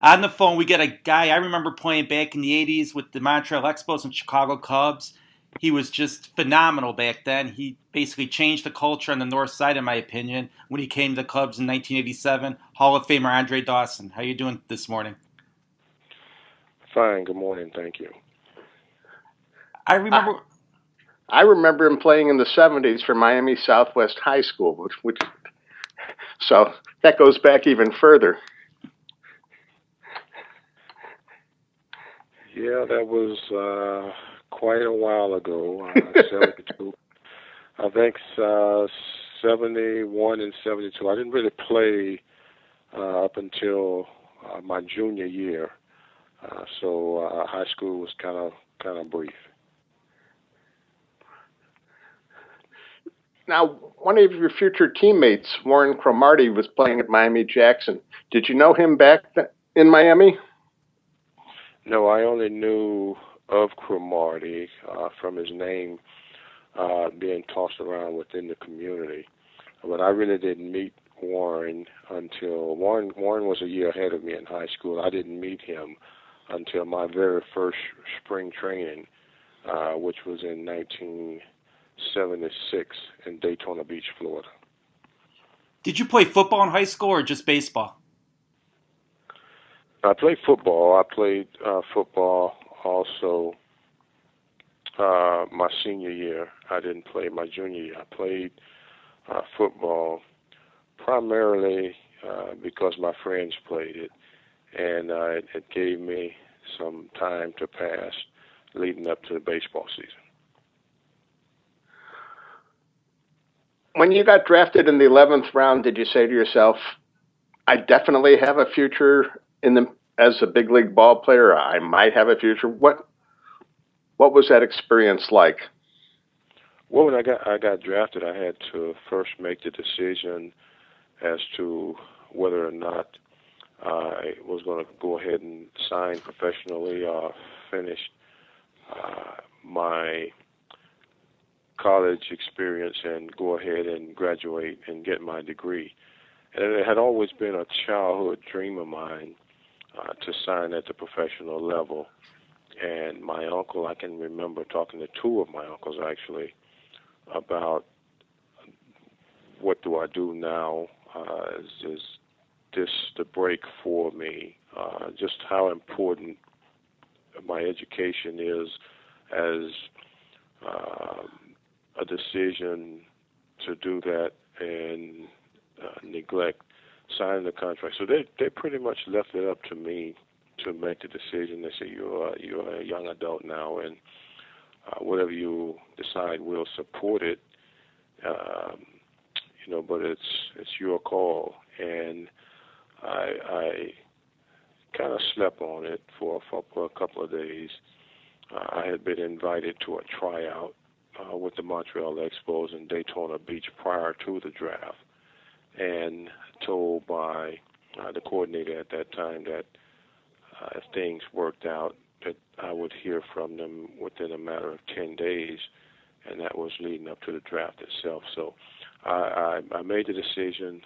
On the phone, we get a guy I remember playing back in the 80s with the Montreal Expos and Chicago Cubs. He was just phenomenal back then. He basically changed the culture on the north side, in my opinion, when he came to the Cubs in 1987. Hall of Famer Andre Dawson. How you doing this morning? Fine. Good morning. Thank you. I I, remember. I remember him playing in the 70s for Miami Southwest High School, which so that goes back even further. Yeah, that was quite a while ago. 72. I think 71 and 72. I didn't really play up until my junior year, so high school was kind of brief. Now, one of your future teammates, Warren Cromartie, was playing at Miami Jackson. Did you know him in Miami? No, I only knew of Cromartie from his name being tossed around within the community. But I really didn't meet Warren until Warren was a year ahead of me in high school. I didn't meet him until my very first spring training, which was in 1976 in Daytona Beach, Florida. Did you play football in high school or just baseball? I played football. I played football also my senior year. I didn't play my junior year. I played football primarily because my friends played it, and it gave me some time to pass leading up to the baseball season. When you got drafted in the 11th round, did you say to yourself, I definitely have a future as a big league ball player? I might have a future. What was that experience like? Well, when I got drafted, I had to first make the decision as to whether or not I was going to go ahead and sign professionally or finish my college experience and go ahead and graduate and get my degree. And it had always been a childhood dream of mine to sign at the professional level. And my uncle, I can remember talking to two of my uncles actually about what do I do now? Is this the break for me? Just how important my education is as uh, a decision to do that and neglect signing the contract. So they pretty much left it up to me to make the decision. They say you're a young adult now, and whatever you decide, we'll support it. Um, but it's your call, and I kind of slept on it for a couple of days. I had been invited to a tryout with the Montreal Expos in Daytona Beach prior to the draft, and told by the coordinator at that time that if things worked out, that I would hear from them within a matter of 10 days, and that was leading up to the draft itself. So I made the decision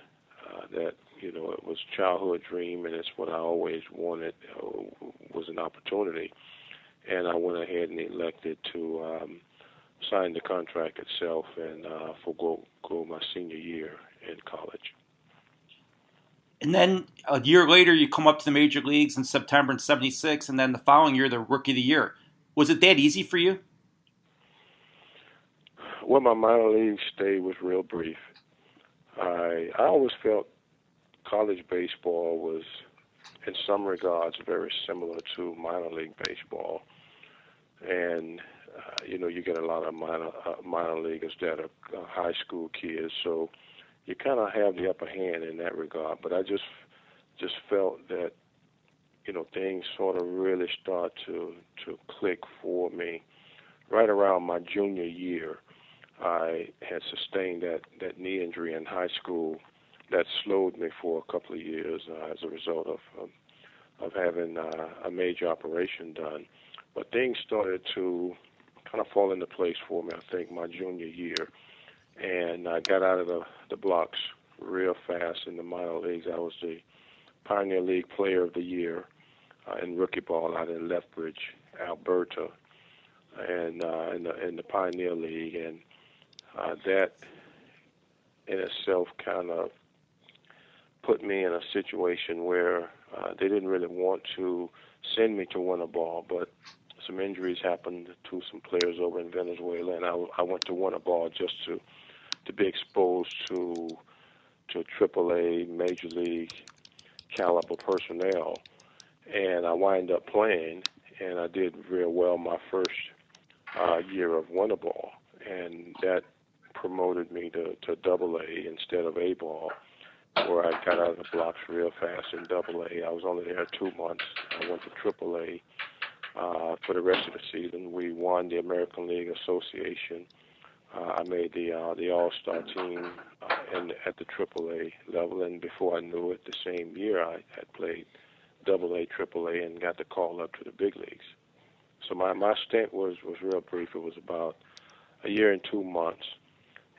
that it was a childhood dream, and it's what I always wanted was an opportunity, and I went ahead and elected to sign the contract itself and forego my senior year in college. And then a year later, you come up to the major leagues in September in '76, and then the following year, the Rookie of the Year. Was it that easy for you? Well, my minor league stay was real brief. I always felt college baseball was, in some regards, very similar to minor league baseball, and you get a lot of minor leaguers that are high school kids, so you kind of have the upper hand in that regard. But I just felt that things sort of really start to click for me right around my junior year. I had sustained that knee injury in high school that slowed me for a couple of years as a result of having a major operation done. But things started to kind of fall into place for me, I think, my junior year. And I got out of the blocks real fast in the minor leagues. I was the Pioneer League Player of the Year in rookie ball out in Lethbridge, Alberta, and in the Pioneer League, and that in itself kind of put me in a situation where they didn't really want to send me to winter ball, but some injuries happened to some players over in Venezuela, and I went to winter ball just to be exposed to AAA Major League caliber personnel, and I wind up playing, and I did real well my first year of winter ball, and that promoted me to AA instead of A ball, where I got out of the blocks real fast in AA. I was only there 2 months. I went to AAA for the rest of the season. We won the American League Association. I made the All-Star team at the AAA level, and before I knew it, the same year I had played AA, AAA, and got the call up to the big leagues. So my stint was real brief. It was about a year and 2 months,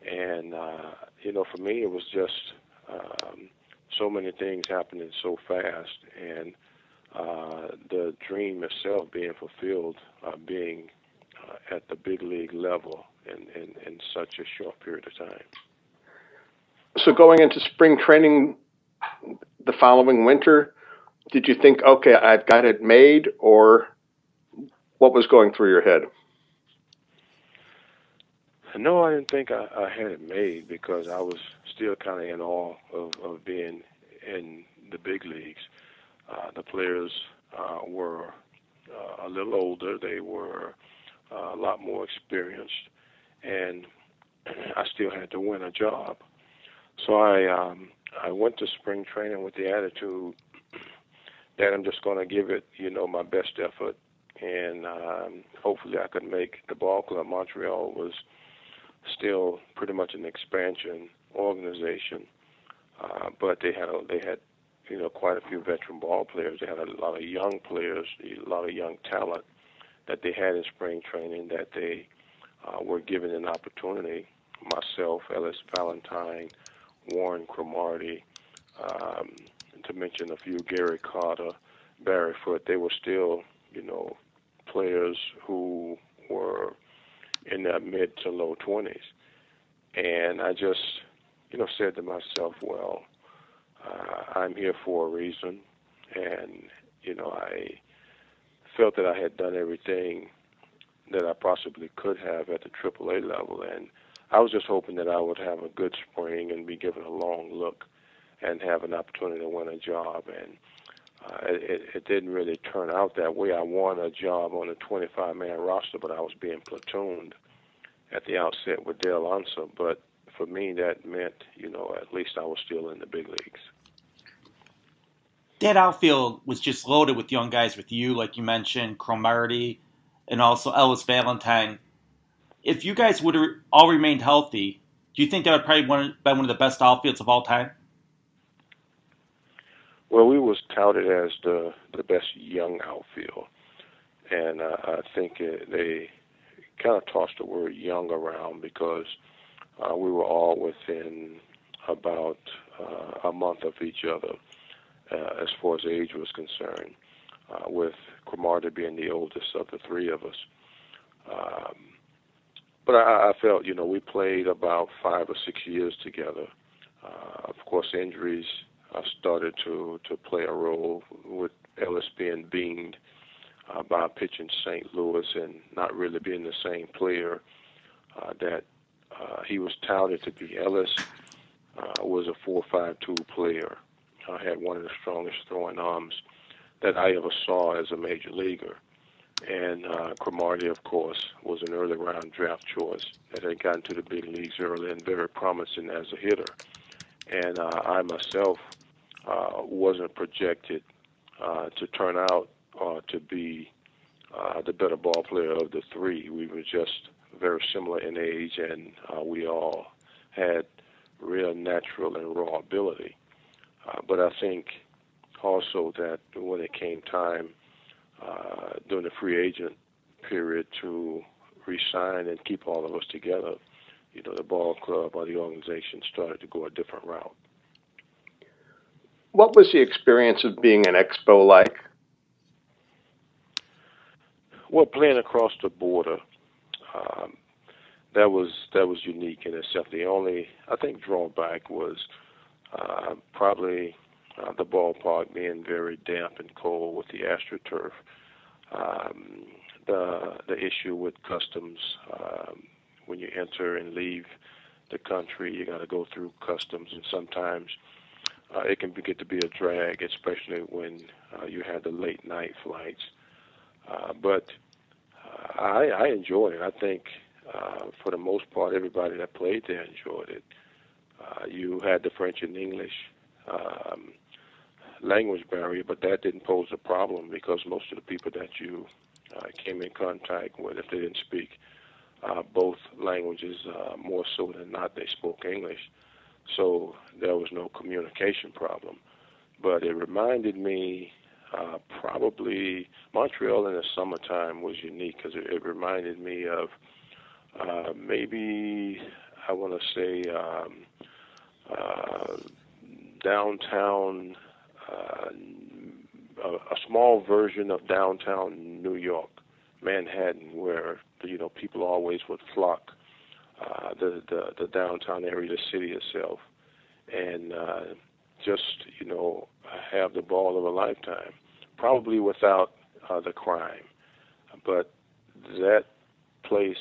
and for me it was just so many things happening so fast, and the dream itself being fulfilled, being at the big league level in such a short period of time. So going into spring training the following winter, did you think, okay, I've got it made, or what was going through your head? No, I didn't think I had it made, because I was still kind of in awe of being in the big leagues. The players were a little older. They were a lot more experienced, and I still had to win a job. So I went to spring training with the attitude that I'm just going to give it, my best effort, and hopefully I could make the ball club. Montreal was still pretty much an expansion organization, but they had quite a few veteran ball players. They had a lot of young players, a lot of young talent that they had in spring training that they were given an opportunity. Myself, Ellis Valentine, Warren Cromartie, to mention a few, Gary Carter, Barry Foote. They were still, players who were in their mid to low 20s. And I just, said to myself, well, I'm here for a reason. And, I felt that I had done everything that I possibly could have at the AAA level. And I was just hoping that I would have a good spring and be given a long look and have an opportunity to win a job. And it didn't really turn out that way. I won a job on a 25-man roster, but I was being platooned at the outset with Dale Unser. But for me, that meant, at least I was still in the big leagues. That outfield was just loaded with young guys with you, like you mentioned, Cromartie, and also Ellis Valentine. If you guys would have all remained healthy, do you think that would probably been one of the best outfields of all time? Well, we was touted as the best young outfield, and I think they kind of tossed the word young around because we were all within about a month of each other as far as age was concerned, with Cromartie being the oldest of the three of us. But I felt, we played about 5 or 6 years together. Of course, injuries started to play a role, with Ellis being beamed by a pitch in St. Louis and not really being the same player that he was touted to be. Ellis was a 4.52 player. Had one of the strongest throwing arms that I ever saw as a major leaguer. And Cromartie, of course, was an early round draft choice that had gotten to the big leagues early and very promising as a hitter. And I myself wasn't projected to turn out to be the better ball player of the three. We were just very similar in age, and we all had real natural and raw ability. But I think also that when it came time during the free agent period to re-sign and keep all of us together, the ball club or the organization started to go a different route. What was the experience of being an Expo like? Well, playing across the border, um, that was unique in itself. The only, I think, drawback was probably the ballpark being very damp and cold with the AstroTurf. Um, the issue with customs, when you enter and leave the country, you got to go through customs, and sometimes it can get to be a drag, especially when you have the late night flights. But I enjoyed it. I think for the most part, everybody that played there enjoyed it. You had the French and English um, language barrier, but that didn't pose a problem because most of the people that you came in contact with, if they didn't speak both languages, more so than not, they spoke English. So there was no communication problem. But it reminded me probably Montreal in the summertime was unique because it reminded me of maybe I want to say uh, downtown, a small version of downtown New York, Manhattan, where people always would flock the downtown area, the city itself, and just have the ball of a lifetime. Probably without the crime, but that place,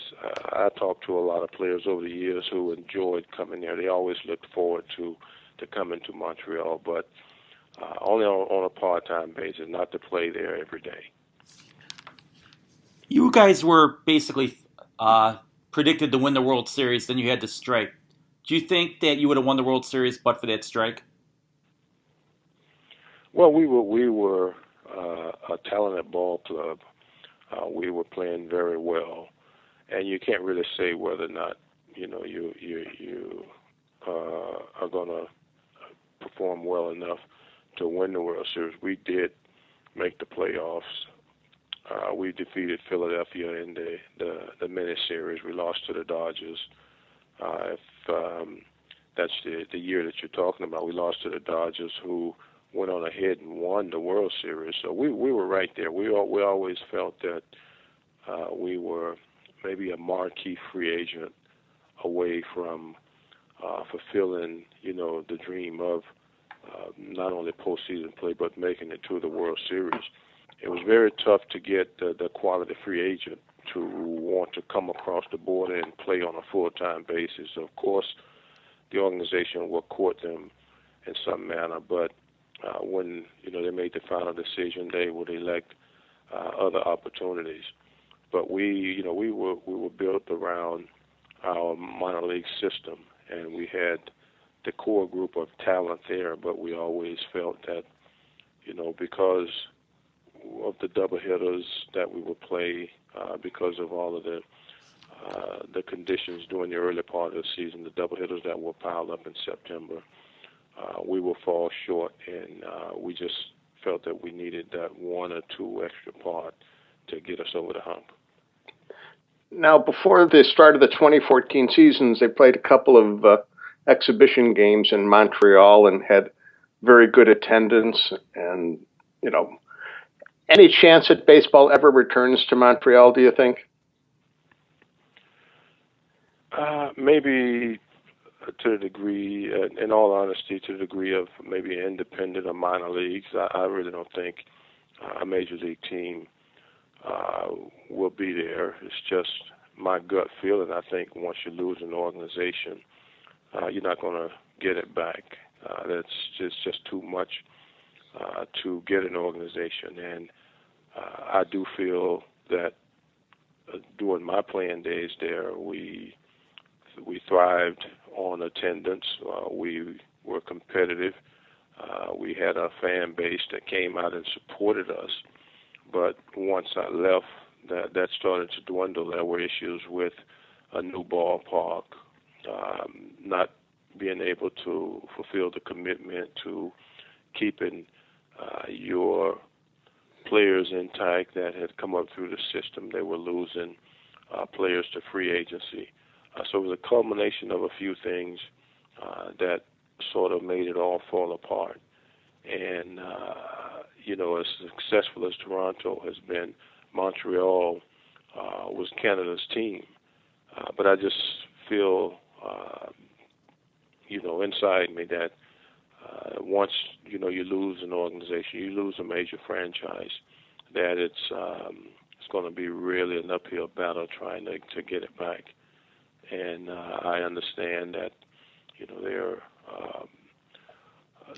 I talked to a lot of players over the years who enjoyed coming there. They always looked forward to coming to Montreal, but only on a part-time basis, not to play there every day. You guys were basically predicted to win the World Series, then you had the strike. Do you think that you would have won the World Series but for that strike? Well, we were a talented ball club. We were playing very well, and you can't really say whether or not you are going to perform well enough to win the World Series. We did make the playoffs. We defeated Philadelphia in the mini series. We lost to the Dodgers. If that's the year that you're talking about, we lost to the Dodgers, who went on ahead and won the World Series. So we were right there. We always felt that we were maybe a marquee free agent away from fulfilling, the dream of not only postseason play but making it to the World Series. It was very tough to get the quality free agent to want to come across the border and play on a full-time basis. Of course, the organization will court them in some manner, but when they made the final decision, they would elect other opportunities. But we were built around our minor league system, and we had the core group of talent there. But we always felt that because of the doubleheaders that we would play, because of all of the conditions during the early part of the season, the doubleheaders that were piled up in September, we will fall short, and we just felt that we needed that one or two extra part to get us over the hump. Now, before the start of the 2014 seasons, they played a couple of exhibition games in Montreal and had very good attendance. And, any chance that baseball ever returns to Montreal, do you think? Maybe to the degree, in all honesty, to the degree of maybe independent or minor leagues. I really don't think a major league team will be there. It's just my gut feeling. I think once you lose an organization, you're not going to get it back. That's just too much to get an organization. And I do feel that during my playing days there, we thrived on attendance. We were competitive. We had a fan base that came out and supported us. But once I left, that started to dwindle. There were issues with a new ballpark, not being able to fulfill the commitment to keeping your players intact that had come up through the system. They were losing players to free agency. So it was a culmination of a few things that sort of made it all fall apart. And, as successful as Toronto has been, Montreal was Canada's team. But I just feel, inside me that once, you lose an organization, you lose a major franchise, that it's going to be really an uphill battle trying to get it back. And I understand that,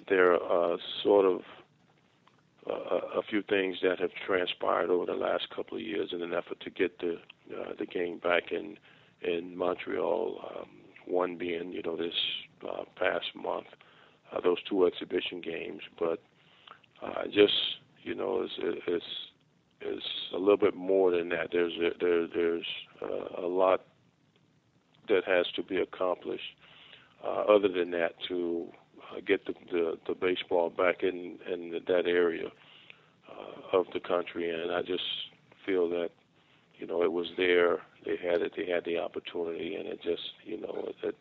there are sort of a few things that have transpired over the last couple of years in an effort to get the game back in Montreal. One being, this past month, those two exhibition games. But just, it's a little bit more than that. There's a lot that has to be accomplished. Other than that, to get the baseball back in that area of the country, and I just feel that it was there. They had it. They had the opportunity, and it just it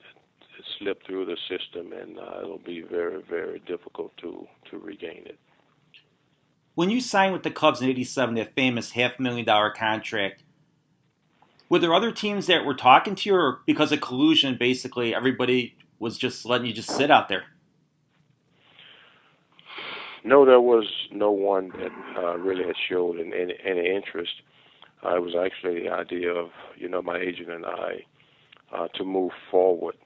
slipped through the system, and it'll be very, very difficult to regain it. When you signed with the Cubs in '87, that famous $500,000 contract, were there other teams that were talking to you, or because of collusion, basically everybody was just letting you just sit out there? No, there was no one that really had showed any interest. It was actually the idea of, my agent and I to move forward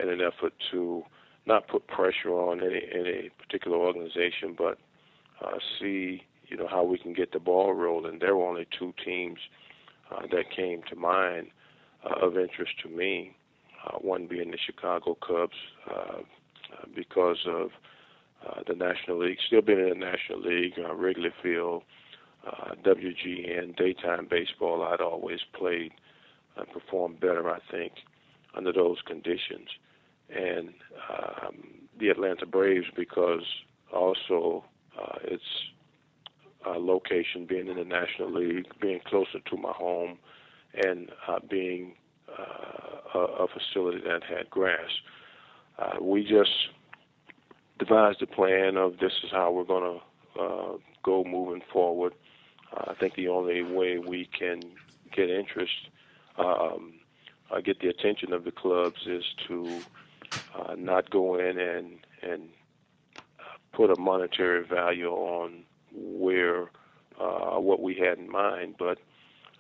in an effort to not put pressure on any particular organization, but see, how we can get the ball rolling. There were only two teams that came to mind of interest to me, one being the Chicago Cubs, because of the National League, still being in the National League, Wrigley Field, WGN, daytime baseball. I'd always played and performed better, I think, under those conditions. And the Atlanta Braves, because also its location being in the National League, being closer to my home, and being a facility that had grass. We just devised a plan of this is how we're going to go moving forward. I think the only way we can get interest, get the attention of the clubs, is to not go in and put a monetary value on where what we had in mind, but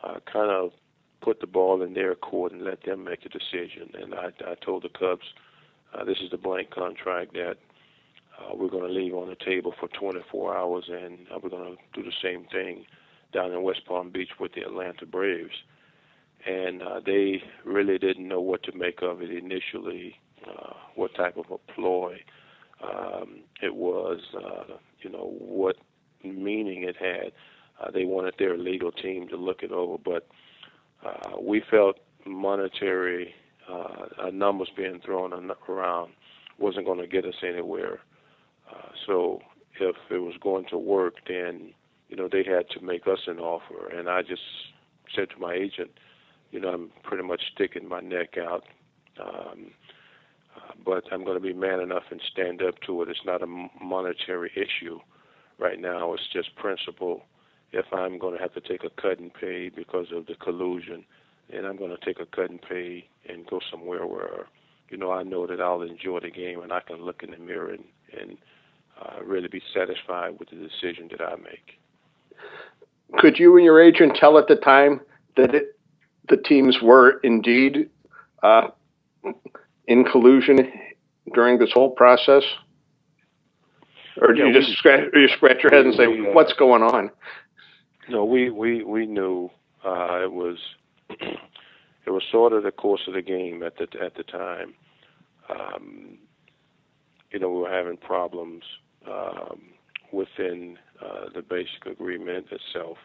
kind of put the ball in their court and let them make a decision. And I told the Cubs, this is the blank contract that we're going to leave on the table for 24 hours, and we're going to do the same thing down in West Palm Beach with the Atlanta Braves. And they really didn't know what to make of it initially, what type of a ploy it was, what meaning it had. They wanted their legal team to look it over, but we felt monetary numbers being thrown around wasn't going to get us anywhere. So if it was going to work, then, they had to make us an offer. And I just said to my agent, I'm pretty much sticking my neck out, but I'm going to be man enough and stand up to it. It's not a monetary issue right now. It's just principle. If I'm going to have to take a cut and pay because of the collusion, then I'm going to take a cut and pay and go somewhere where, I know that I'll enjoy the game and I can look in the mirror and really be satisfied with the decision that I make. Could you and your agent tell at the time that the teams were indeed in collusion during this whole process? Or do you scratch your head and say, what's going on? No, we knew it was sort of the course of the game at the time. We were having problems within the basic agreement itself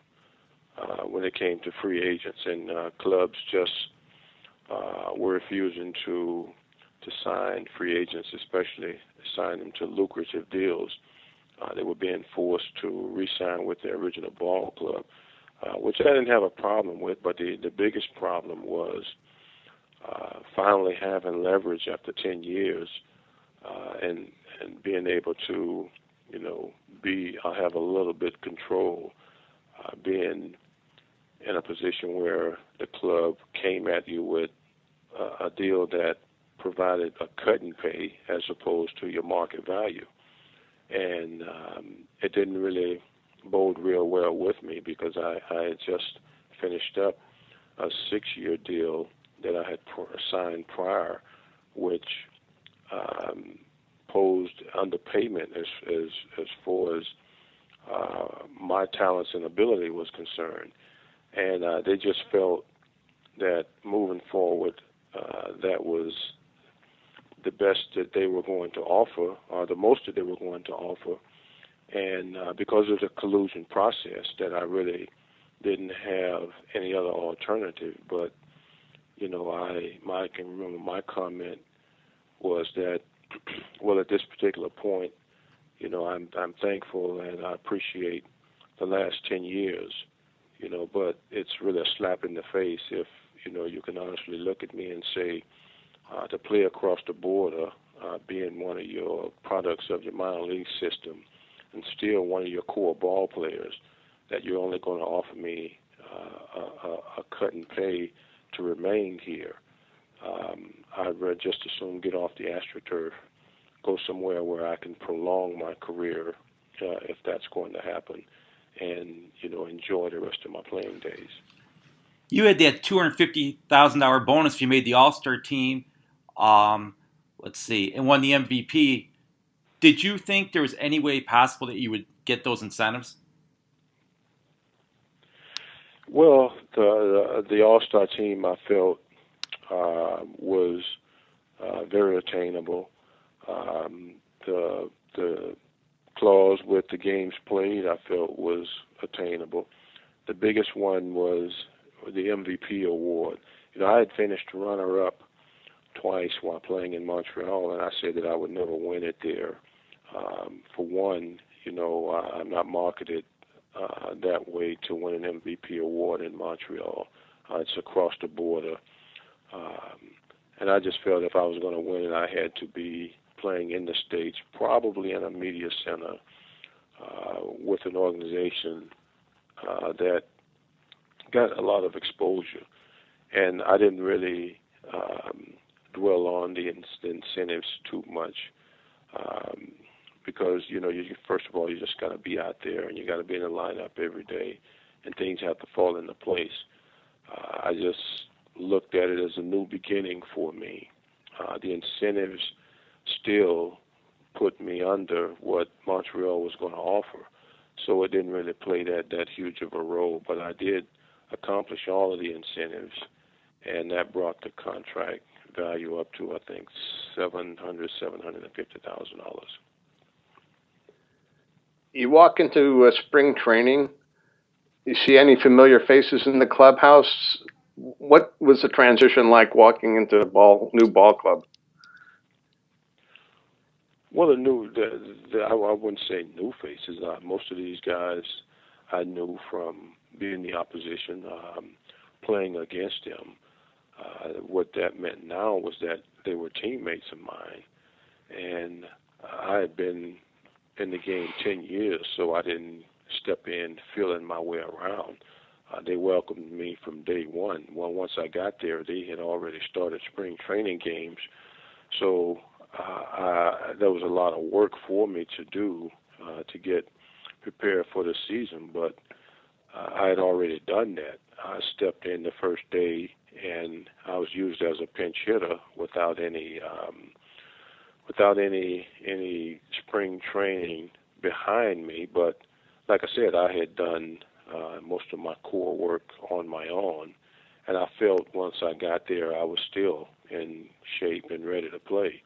when it came to free agents, and clubs just were refusing to sign free agents, especially sign them to lucrative deals. They were being forced to re-sign with their original ball club, which I didn't have a problem with, but the biggest problem was finally having leverage after 10 years and being able to I have a little bit control, being in a position where the club came at you with a deal that provided a cut and pay as opposed to your market value. And it didn't really bode real well with me because I had just finished up a 6-year deal that I had signed prior, which posed underpayment as far as my talents and ability was concerned. And they just felt that moving forward, that was the best that they were going to offer, or the most that they were going to offer. And because of the collusion process, that I really didn't have any other alternative. But, I can remember my comment was that, well, at this particular point, I'm thankful and I appreciate the last 10 years, but it's really a slap in the face if, you can honestly look at me and say, to play across the border, being one of your products of your minor league system, and still one of your core ball players, that you're only going to offer me a cut and pay to remain here. I'd just as soon get off the AstroTurf, go somewhere where I can prolong my career, if that's going to happen, and enjoy the rest of my playing days. You had that $250,000 bonus if you made the All-Star team. Let's see, and won the MVP. Did you think there was any way possible that you would get those incentives? Well, the All-Star team I felt was very attainable. The clause with the games played I felt was attainable. The biggest one was the MVP award. I had finished runner-up twice while playing in Montreal, and I said that I would never win it there. For one, I'm not marketed that way to win an MVP award in Montreal. It's across the border. And I just felt if I was going to win it, I had to be playing in the States, probably in a media center with an organization that got a lot of exposure. And I didn't really dwell on the incentives too much because, first of all, you just got to be out there and you got to be in the lineup every day and things have to fall into place. I just looked at it as a new beginning for me. The incentives still put me under what Montreal was going to offer, so it didn't really play that huge of a role, but I did accomplish all of the incentives, and that brought the contract value up to, I think, $750,000. You walk into spring training, you see any familiar faces in the clubhouse? What was the transition like walking into a new ball club? Well, I wouldn't say new faces. Most of these guys I knew from being the opposition, playing against them. What that meant now was that they were teammates of mine, and I had been in the game 10 years, so I didn't step in feeling my way around. They welcomed me from day one. Well, once I got there, they had already started spring training games, so there was a lot of work for me to do to get prepared for the season, but I had already done that. I stepped in the first day, and I was used as a pinch hitter without any spring training behind me. But like I said, I had done most of my core work on my own, and I felt once I got there, I was still in shape and ready to play.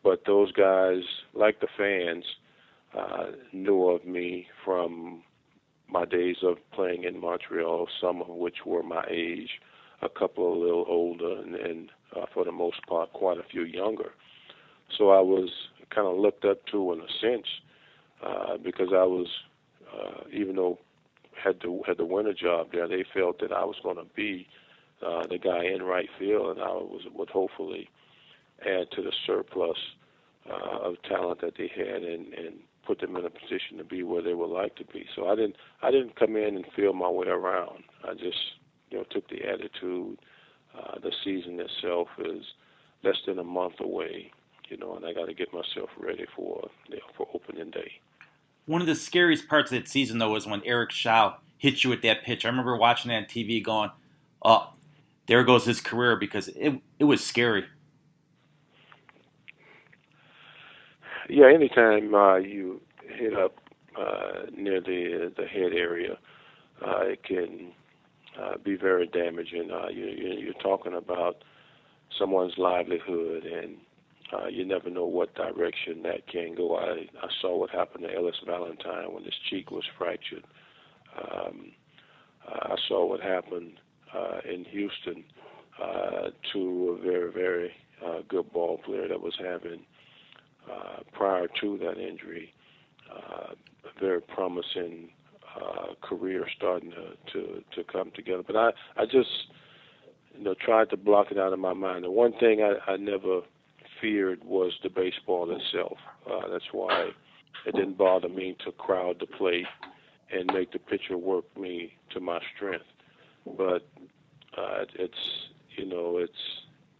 But those guys, like the fans, knew of me from my days of playing in Montreal, some of which were my age, a couple a little older, and for the most part, quite a few younger. So I was kind of looked up to in a sense because I was, even though had the winter job there, they felt that I was going to be the guy in right field, and I would hopefully add to the surplus of talent that they had and put them in a position to be where they would like to be. So I didn't come in and feel my way around. I just took the attitude. The season itself is less than a month away, and I got to get myself ready for opening day. One of the scariest parts of that season, though, was when Eric Shaw hit you with that pitch. I remember watching that on TV going, oh, there goes his career, because it was scary. Yeah, anytime you hit up near the head area, it can be very damaging. You're talking about someone's livelihood, and you never know what direction that can go. I saw what happened to Ellis Valentine when his cheek was fractured. I saw what happened in Houston to a very, very good ball player that was having, prior to that injury, a very promising career starting to come together. But I just tried to block it out of my mind. The one thing I never feared was the baseball itself. That's why it didn't bother me to crowd the plate and make the pitcher work me to my strength. But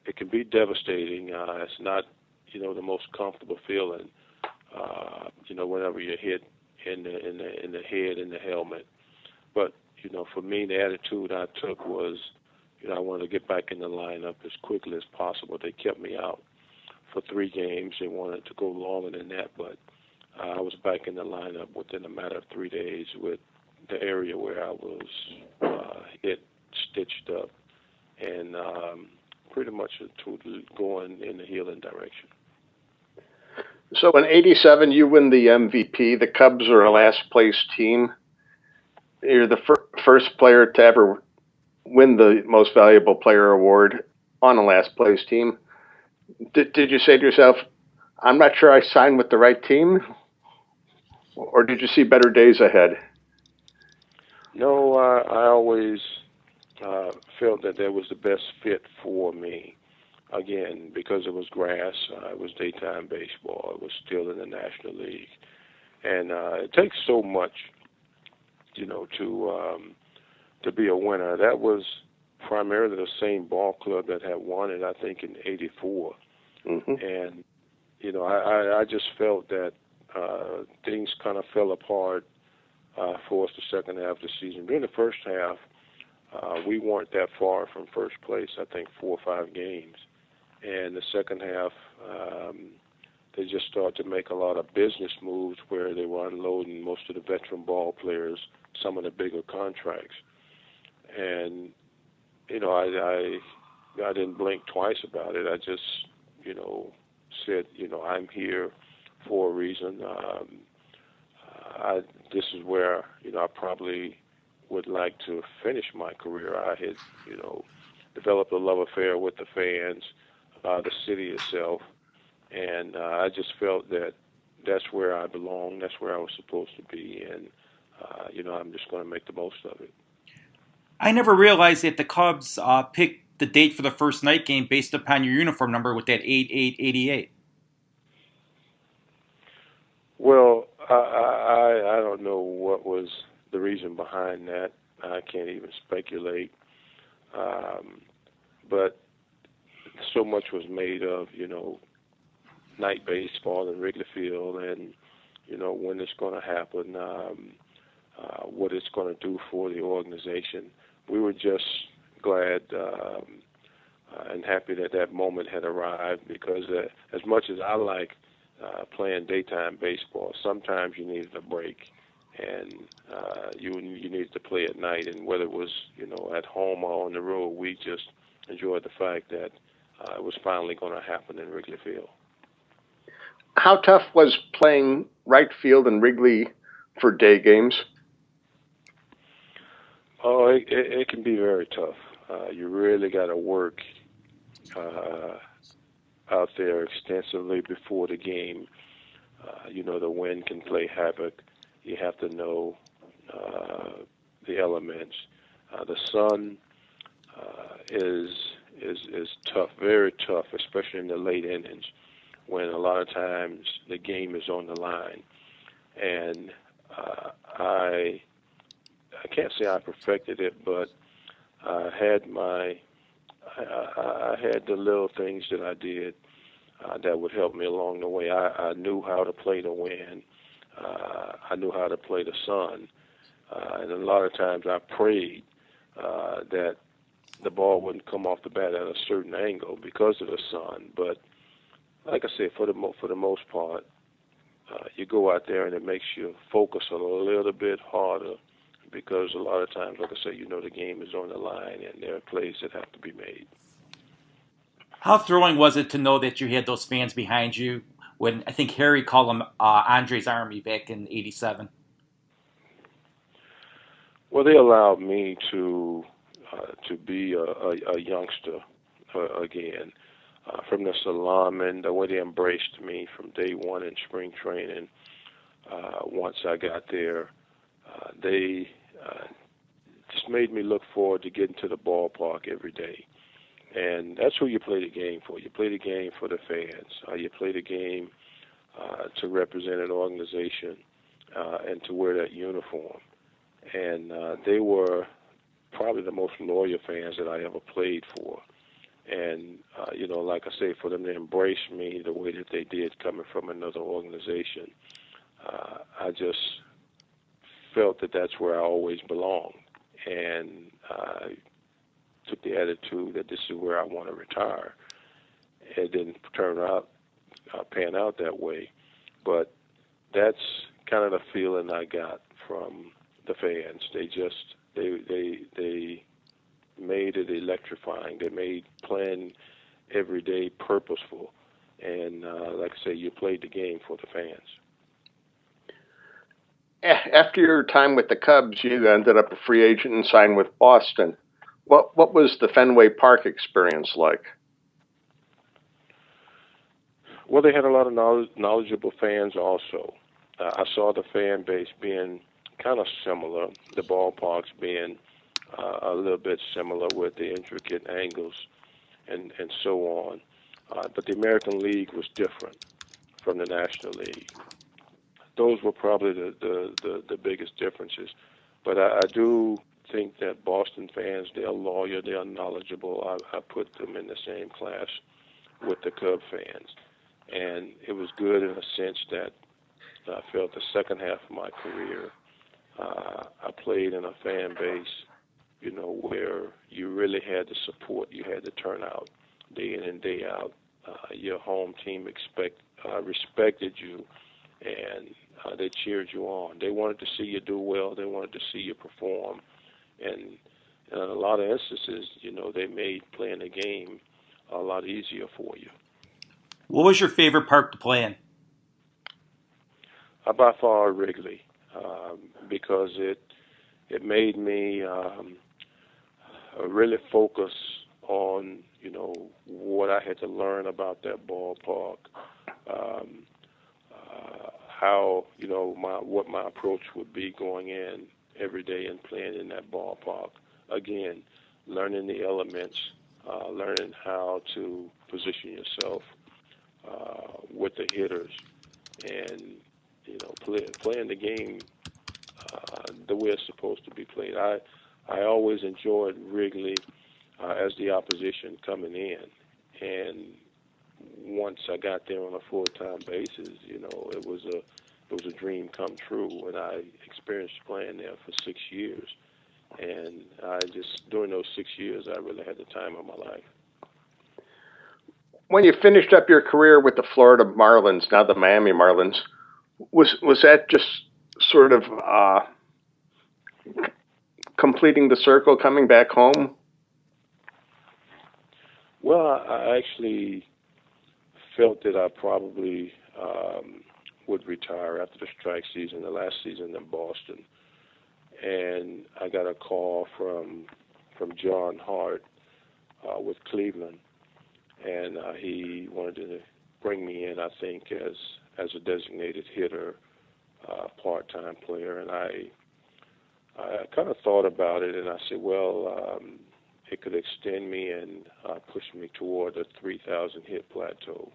it can be devastating. It's not the most comfortable feeling. Whenever you're hit in the head, in the helmet. But for me, the attitude I took was, I wanted to get back in the lineup as quickly as possible. They kept me out for 3 games. They wanted to go longer than that, but I was back in the lineup within a matter of 3 days with the area where I was hit, stitched up, and pretty much going in the healing direction. So in '87, you win the MVP. The Cubs are a last-place team. You're the first player to ever win the Most Valuable Player award on a last-place team. Did you say to yourself, I'm not sure I signed with the right team? Or did you see better days ahead? No, I always felt that that was the best fit for me. Again, because it was grass, it was daytime baseball, it was still in the National League. And it takes so much, to be a winner. That was primarily the same ball club that had won it, I think, in '84. Mm-hmm. And, I just felt that things kind of fell apart for us the second half of the season. During the first half, we weren't that far from first place, I think 4 or 5 games. And the second half, they just started to make a lot of business moves where they were unloading most of the veteran ball players, some of the bigger contracts. And, I didn't blink twice about it. I just, said, I'm here for a reason. This is where, I probably would like to finish my career. I had, developed a love affair with the fans, the city itself, and I just felt that that's where I belong. That's where I was supposed to be, and I'm just going to make the most of it. I never realized that the Cubs picked the date for the first night game based upon your uniform number with that 8888. Well, I don't know what was the reason behind that. I can't even speculate. But so much was made of, night baseball in Wrigley Field and, when it's going to happen, what it's going to do for the organization. We were just glad and happy that moment had arrived because as much as I like playing daytime baseball, sometimes you needed a break and you needed to play at night. And whether it was, at home or on the road, we just enjoyed the fact that it was finally going to happen in Wrigley Field. How tough was playing right field in Wrigley for day games? Oh, it can be very tough. You really got to work out there extensively before the game. The wind can play havoc. You have to know the elements. The sun is tough, very tough, especially in the late innings when a lot of times the game is on the line. and I can't say I perfected it, but I had I had the little things that I did that would help me along the way. I knew how to play to win. I knew how to play the sun, and a lot of times I prayed that the ball wouldn't come off the bat at a certain angle because of the sun. But like I said, for the most part, you go out there and it makes you focus a little bit harder because a lot of times, like I say, the game is on the line and there are plays that have to be made. How thrilling was it to know that you had those fans behind you when I think Harry called them Andre's Army back in '87? Well, they allowed me to be a youngster again. From the Salaman, the way they embraced me from day one in spring training, once I got there, they just made me look forward to getting to the ballpark every day. And that's who you play the game for. You play the game for the fans. You play the game to represent an organization and to wear that uniform. And they were probably the most loyal fans that I ever played for. And, like I say, for them to embrace me the way that they did coming from another organization, I just felt that that's where I always belonged. And I took the attitude that this is where I want to retire. It didn't pan out that way. But that's kind of the feeling I got from the fans. They made it electrifying. They made playing every day purposeful. And like I say, you played the game for the fans. After your time with the Cubs, you ended up a free agent and signed with Boston. What was the Fenway Park experience like? Well, they had a lot of knowledgeable fans also. I saw the fan base being kind of similar, the ballparks being a little bit similar with the intricate angles and so on. But the American League was different from the National League. Those were probably the biggest differences. But I do think that Boston fans, they're loyal, they're knowledgeable. I put them in the same class with the Cub fans. And it was good in a sense that I felt the second half of my career, I played in a fan base, where you really had the support, you had the turnout day in and day out. Your home team respected you, and they cheered you on. They wanted to see you do well. They wanted to see you perform. And in a lot of instances, they made playing the game a lot easier for you. What was your favorite park to play in? By far, Wrigley, because it made me really focus on, what I had to learn about that ballpark, how, what my approach would be going in every day and playing in that ballpark. Again, learning the elements, learning how to position yourself with the hitters, and playing the game the way it's supposed to be played. I always enjoyed Wrigley as the opposition coming in, and once I got there on a full-time basis, it was a dream come true, and I experienced playing there for 6 years. And during those 6 years, I really had the time of my life. When you finished up your career with the Florida Marlins, now the Miami Marlins, was that just sort of completing the circle, coming back home? Well, I actually felt that I probably would retire after the strike season, the last season in Boston. And I got a call from John Hart with Cleveland, and he wanted to bring me in, I think, as a designated hitter, part-time player. And I kind of thought about it, and I said, well, it could extend me and push me toward a 3,000 hit plateau.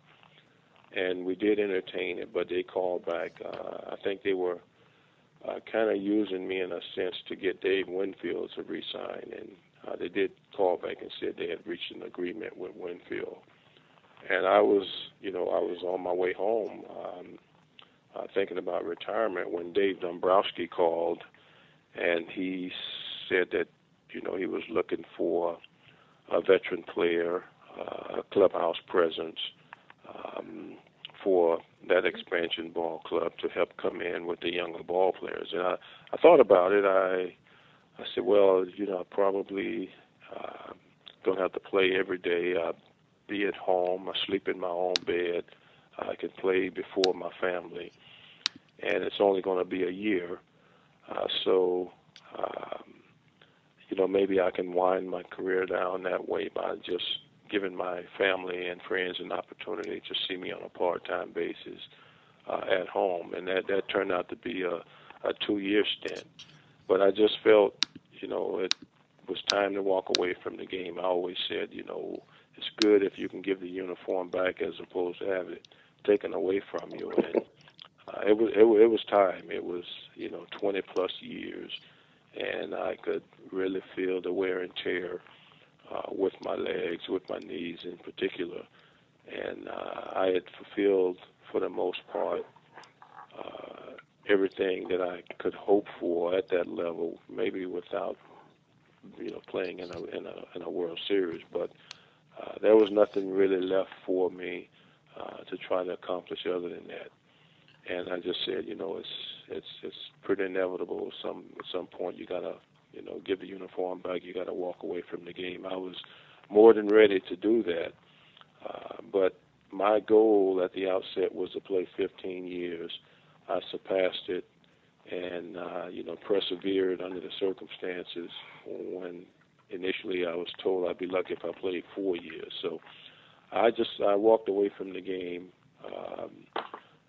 and we did entertain it, but they called back. I think they were kind of using me in a sense to get Dave Winfield to resign, and they did call back and said they had reached an agreement with Winfield. And I was on my way home thinking about retirement when Dave Dombrowski called, and he said that, he was looking for a veteran player, a clubhouse presence for that expansion ball club to help come in with the younger ball players. And I thought about it. I said, well, I probably don't have to play every day. I'll be at home. I sleep in my own bed. I can play before my family. And it's only going to be a year. So maybe I can wind my career down that way by just giving my family and friends an opportunity to see me on a part-time basis at home. And that turned out to be a 2-year stint. But I just felt, it was time to walk away from the game. I always said, it's good if you can give the uniform back as opposed to have it taken away from you. And it was time. It was 20+ years, and I could really feel the wear and tear with my legs, with my knees in particular. And I had fulfilled, for the most part, everything that I could hope for at that level, maybe without playing in a World Series. But there was nothing really left for me to try to accomplish other than that. And I just said, it's pretty inevitable. At some point, you gotta, give the uniform back. You gotta walk away from the game. I was more than ready to do that, but my goal at the outset was to play 15 years. I surpassed it, and persevered under the circumstances. When initially I was told I'd be lucky if I played 4 years, so I walked away from the game.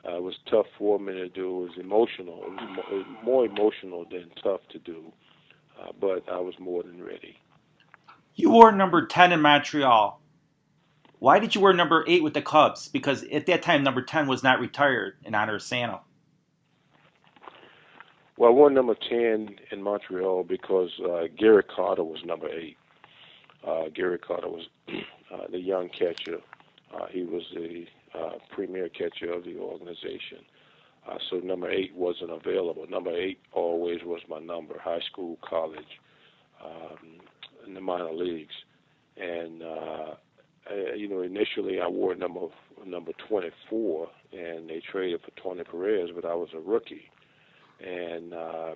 It was tough for me to do. It was emotional. It was more emotional than tough to do, but I was more than ready. You wore number 10 in Montreal. Why did you wear number 8 with the Cubs? Because at that time, number 10 was not retired in honor of Sano. Well, I wore number 10 in Montreal because Gary Carter was number 8. Gary Carter was the young catcher. He was the premier catcher of the organization. So number 8 wasn't available. Number 8 always was my number, high school, college, in the minor leagues. And, initially I wore number 24, and they traded for Tony Perez, but I was a rookie. And, I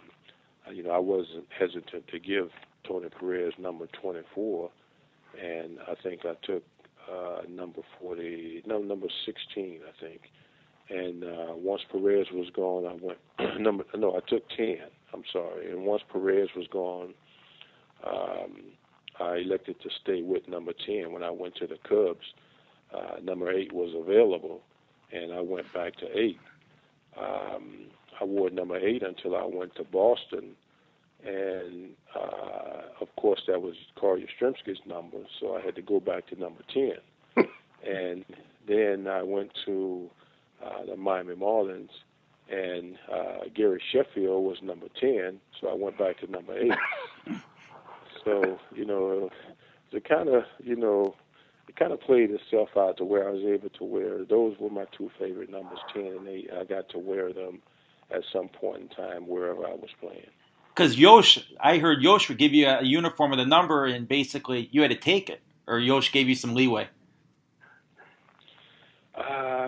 wasn't hesitant to give Tony Perez number 24, and I think I took number 16, I think. And once Perez was gone, I went I took 10. I'm sorry. And once Perez was gone, I elected to stay with number 10. When I went to the Cubs, number 8 was available, and I went back to 8. I wore number 8 until I went to Boston, and of course that was Carl Yastrzemski's number, so I had to go back to number 10. And then I went to the Miami Marlins, and Gary Sheffield was number 10, so I went back to number 8. So, it kind of played itself out to where I was able to wear. Those were my two favorite numbers, 10 and 8. I got to wear them at some point in time wherever I was playing. Because I heard Yosh would give you a uniform with a number, and basically you had to take it, or Yosh gave you some leeway.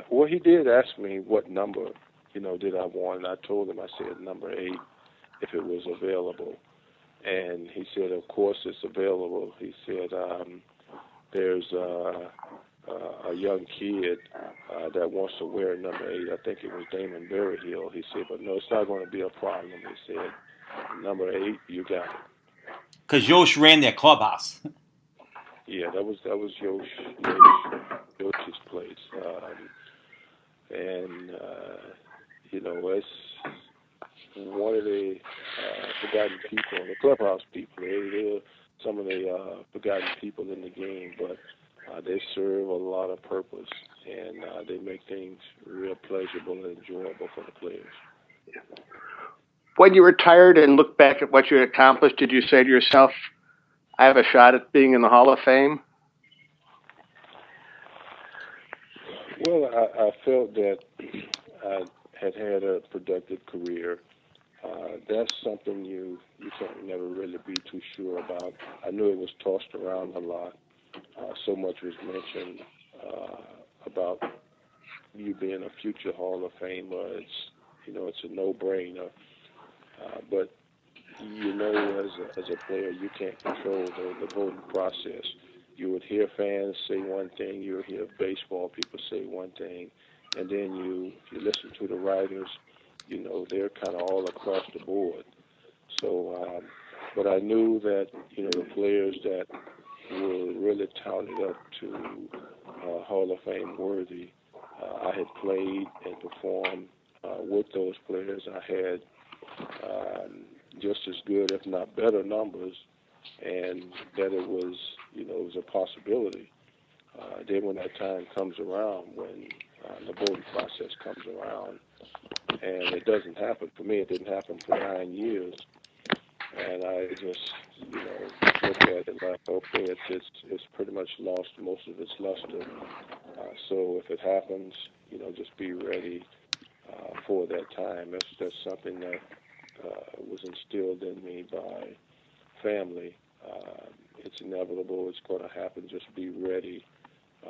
Well, he did ask me what number, did I want, and I told him, I said number 8 if it was available. And he said, of course it's available. He said, there's a young kid that wants to wear number 8. I think it was Damon Berryhill. He said, but no, it's not going to be a problem. He said, number 8, you got it. Because Yosh ran that clubhouse. Yeah, that was Yosh's place. It's one of the forgotten people, the clubhouse people. They're some of the forgotten people in the game, but They serve a lot of purpose, and they make things real pleasurable and enjoyable for the players. When you retired and looked back at what you accomplished, did you say to yourself, I have a shot at being in the Hall of Fame? Well, I felt that I had a productive career. That's something you can't never really be too sure about. I knew it was tossed around a lot. So much was mentioned about you being a future Hall of Famer. It's a no-brainer. But as a player, you can't control the voting process. You would hear fans say one thing, you would hear baseball people say one thing, and then you listen to the writers. They're kind of all across the board. So, but I knew that the players that were really touted up to Hall of Fame worthy. I had played and performed with those players. I had just as good, if not better, numbers, and that it was a possibility. Then when that time comes around, when the voting process comes around, and it doesn't happen for me. It didn't happen for 9 years, and I just look at it like, okay, it's pretty much lost most of its luster. So if it happens, just be ready for that time. That's something that was instilled in me by family. It's inevitable. It's going to happen. Just be ready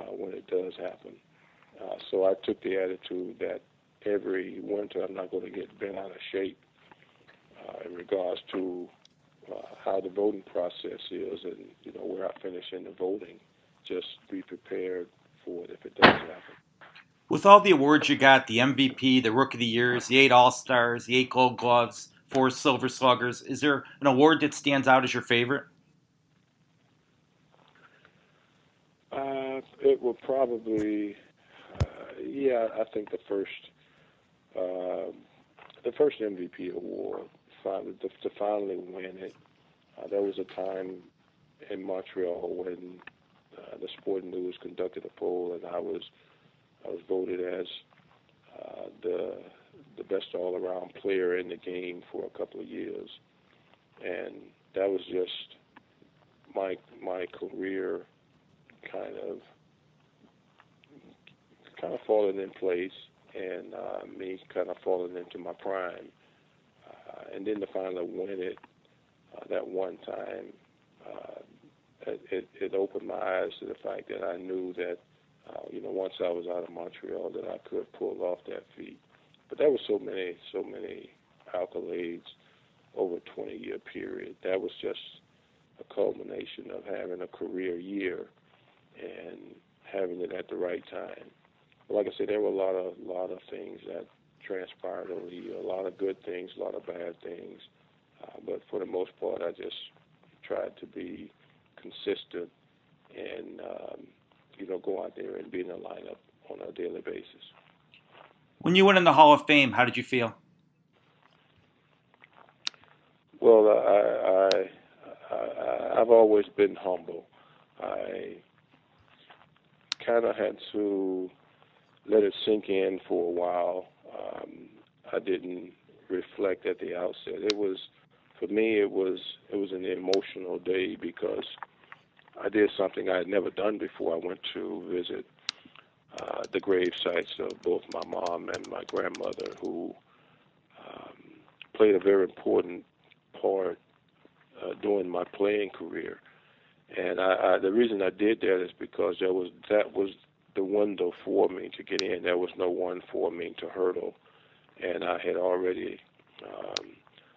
when it does happen. So I took the attitude that every winter I'm not going to get bent out of shape in regards to how the voting process is and where I finish in the voting. Just be prepared for it if it does happen. With all the awards you got, the MVP, the Rookie of the Years, the 8 All-Stars, the 8 Gold Gloves, 4 Silver Sluggers, is there an award that stands out as your favorite? It would probably, I think the first MVP award, to finally win it. There was a time in Montreal when the Sporting News conducted a poll, and I was voted as the best all-around player in the game for a couple of years, and that was just my career kind of falling in place, and me kind of falling into my prime, and then to finally win it that one time, it opened my eyes to the fact that I knew that once I was out of Montreal that I could pull off that feat. But there were so many accolades over a 20-year period. That was just a culmination of having a career year and having it at the right time. But like I said, there were a lot of things that transpired over the year, a lot of good things, a lot of bad things. But for the most part, I just tried to be consistent and go out there and be in the lineup on a daily basis. When you went in the Hall of Fame, how did you feel? Well, I've always been humble. I kind of had to let it sink in for a while. I didn't reflect at the outset. For me, it was an emotional day because I did something I had never done before. I went to visit the grave sites of both my mom and my grandmother, who played a very important part during my playing career. And the reason I did that is because that was the window for me to get in. There was no one for me to hurdle, and I had already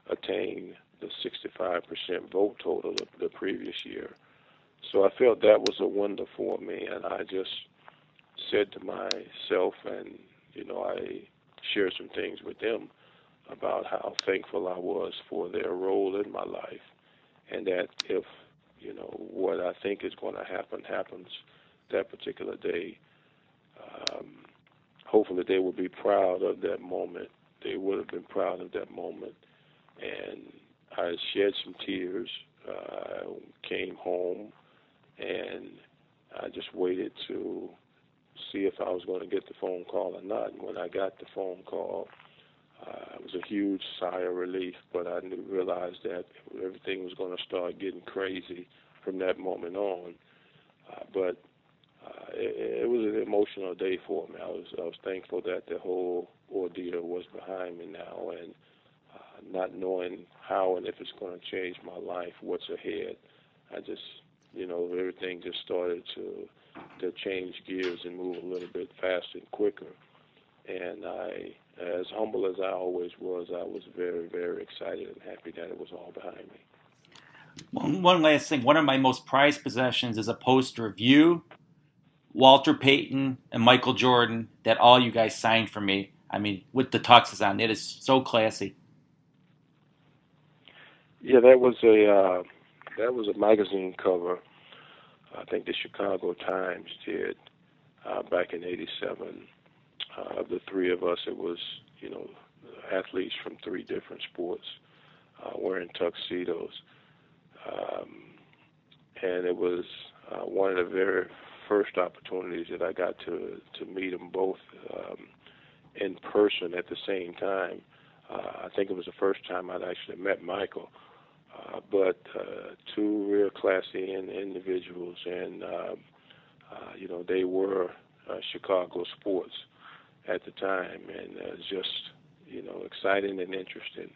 attained the 65% vote total the previous year. So I felt that was a window for me, and I just said to myself, and I shared some things with them about how thankful I was for their role in my life, and that if what I think is going to happen happens that particular day, hopefully they will be proud of that moment. They would have been proud of that moment. And I shed some tears, came home, and I just waited to see if I was going to get the phone call or not. And when I got the phone call, it was a huge sigh of relief, but I realized that everything was going to start getting crazy from that moment on. But it was an emotional day for me. I was thankful that the whole ordeal was behind me now, and not knowing how and if it's going to change my life, what's ahead. I just, everything just started to change gears and move a little bit faster and quicker. And as humble as I always was very, very excited and happy that it was all behind me. One last thing. One of my most prized possessions is a poster of you, Walter Payton, and Michael Jordan that all you guys signed for me. I mean, with the tuxes on. It is so classy. Yeah, that was a magazine cover. I think the Chicago Times did back in '87. Of the three of us, it was athletes from three different sports wearing tuxedos, and it was one of the very first opportunities that I got to meet them both in person at the same time. I think it was the first time I'd actually met Michael. But two real classy individuals, and they were Chicago sports at the time, and just exciting and interesting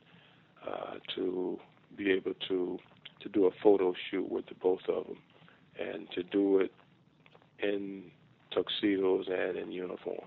to be able to do a photo shoot with the both of them, and to do it in tuxedos and in uniform.